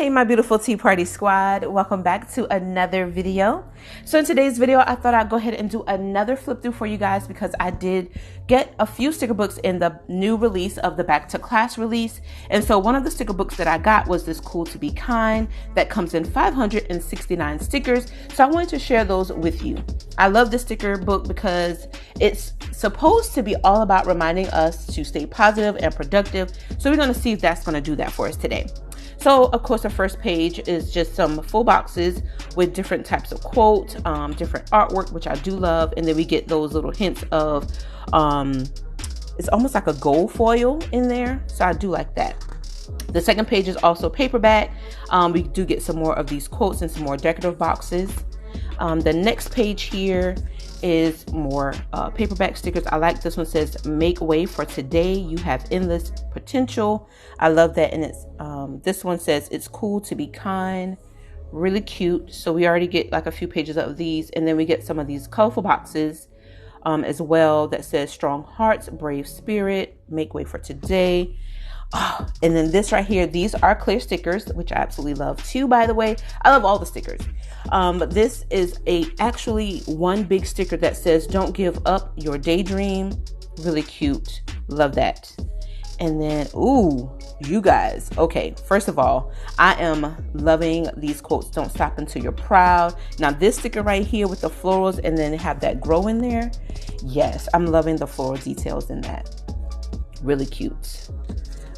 Hey my beautiful Tea Party squad, welcome back to another video. So in today's video I thought I'd go ahead and do another flip through for you guys because I did get a few sticker books in the new release of the back to class release. And so one of the sticker books that I got was this Cool to Be Kind that comes in 569 stickers. So I wanted to share those with you. I love this sticker book because it's supposed to be all about reminding us to stay positive and productive. So we're going to see if that's going to do that for us today. So, of course, the first page is just some full boxes with different types of quotes, different artwork, which I do love. And then we get those little hints of, it's almost like a gold foil in there. So I do like that. The second page is also paperback. We do get some more of these quotes and some more decorative boxes. The next page here is more paperback stickers. I like this one. Says make way for today, you have endless potential. I love that. And it's this one says it's cool to be kind. Really cute. So we already get like a few pages of these, and then we get some of these colorful boxes as well that says strong hearts, brave spirit, make way for today. Oh, and then this right here, these are clear stickers, which I absolutely love too, by the way. I love all the stickers. But this is actually one big sticker that says, don't give up your daydream. Really cute. Love that. And then, ooh, you guys. Okay, first of all, I am loving these quotes. Don't stop until you're proud. Now this sticker right here with the florals and then have that grow in there. Yes, I'm loving the floral details in that. Really cute.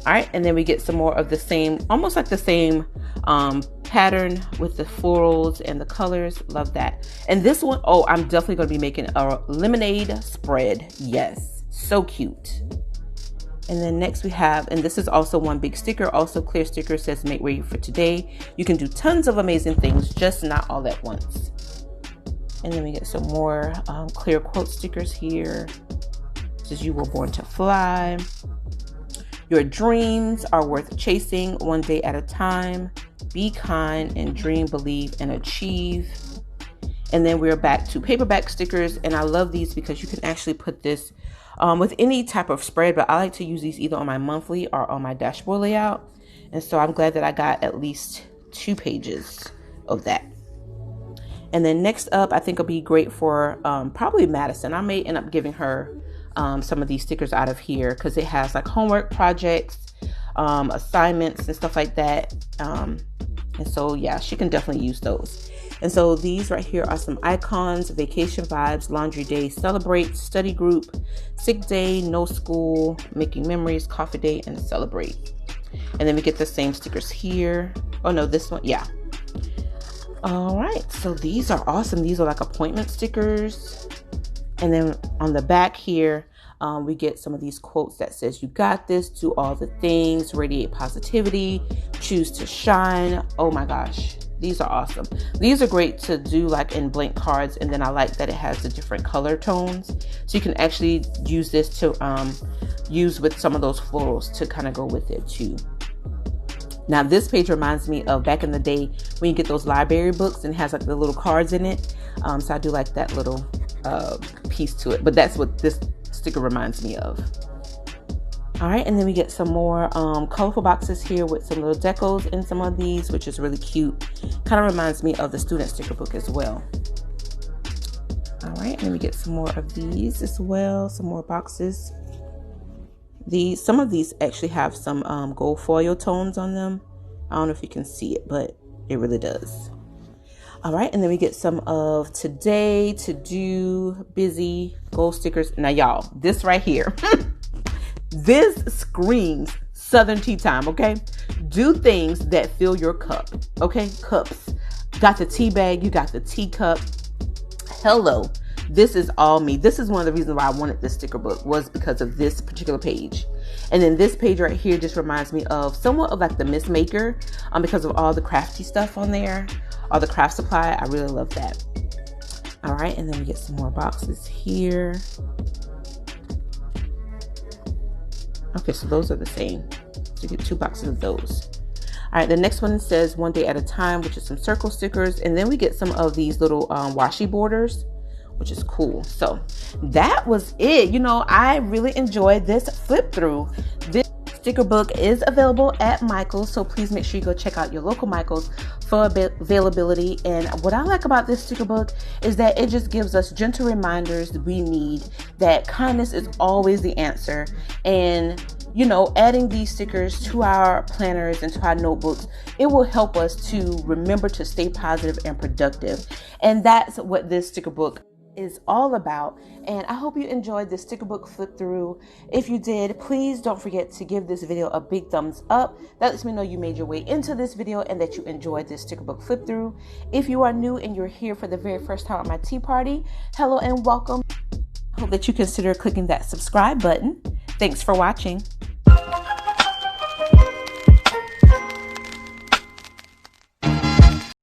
All right, and then we get some more of the same, almost like the same pattern with the florals and the colors. Love that. And this one, oh, I'm definitely going to be making a lemonade spread. Yes, so cute. And then next we have, and this is also one big sticker, also clear sticker, says make way for today. You can do tons of amazing things, just not all at once. And then we get some more clear quote stickers here. It says you were born to fly. Your dreams are worth chasing one day at a time. Be kind and dream, believe, and achieve. And then we're back to paperback stickers. And I love these because you can actually put this with any type of spread. But I like to use these either on my monthly or on my dashboard layout. And so I'm glad that I got at least 2 pages of that. And then next up, I think it'll be great for probably Madison. I may end up giving her some of these stickers out of here because it has like homework projects, assignments and stuff like that. And so yeah, she can definitely use those. And so these right here are some icons: vacation vibes, laundry day, celebrate, study group, sick day, no school, making memories, coffee day, and celebrate. And then we get the same stickers here. Oh no, this one, yeah. All right, so these are awesome. These are like appointment stickers. And then on the back here, we get some of these quotes that says, you got this, do all the things, radiate positivity, choose to shine. Oh my gosh, these are awesome. These are great to do like in blank cards. And then I like that it has the different color tones. So you can actually use this to use with some of those florals to kind of go with it too. Now this page reminds me of back in the day when you get those library books and it has like the little cards in it. So I do like that little piece to it, but that's what this sticker reminds me of. All right, and then we get some more colorful boxes here with some little decos in some of these, which is really cute. Kind of reminds me of the student sticker book as well. All right, and then we get some more of these as well, some more boxes. Some of these actually have some gold foil tones on them. I don't know if you can see it, but it really does. All right, and then we get some of today, to do, busy, gold stickers. Now, y'all, this right here, this screams Southern tea time, okay? Do things that fill your cup, okay? Cups. Got the tea bag, you got the teacup. Hello, this is all me. This is one of the reasons why I wanted this sticker book, was because of this particular page. And then this page right here just reminds me of somewhat of like the Miss Maker, because of all the crafty stuff on there. All the craft supply, I really love that. All right, and then we get some more boxes here. Okay, so those are the same. So you get 2 boxes of those. All right, the next one says one day at a time, which is some circle stickers. And then we get some of these little washi borders, which is cool. So that was it. You know, I really enjoyed this flip through. This sticker book is available at Michael's, so please make sure you go check out your local Michael's for availability. And what I like about this sticker book is that it just gives us gentle reminders that we need that kindness is always the answer. And you know, adding these stickers to our planners and to our notebooks, it will help us to remember to stay positive and productive. And that's what this sticker book is all about. And I hope you enjoyed this sticker book flip through. If you did, please don't forget to give this video a big thumbs up. That lets me know you made your way into this video and that you enjoyed this sticker book flip through. If you are new and you're here for the very first time at my tea party, hello and welcome. I hope that you consider clicking that subscribe button. Thanks for watching.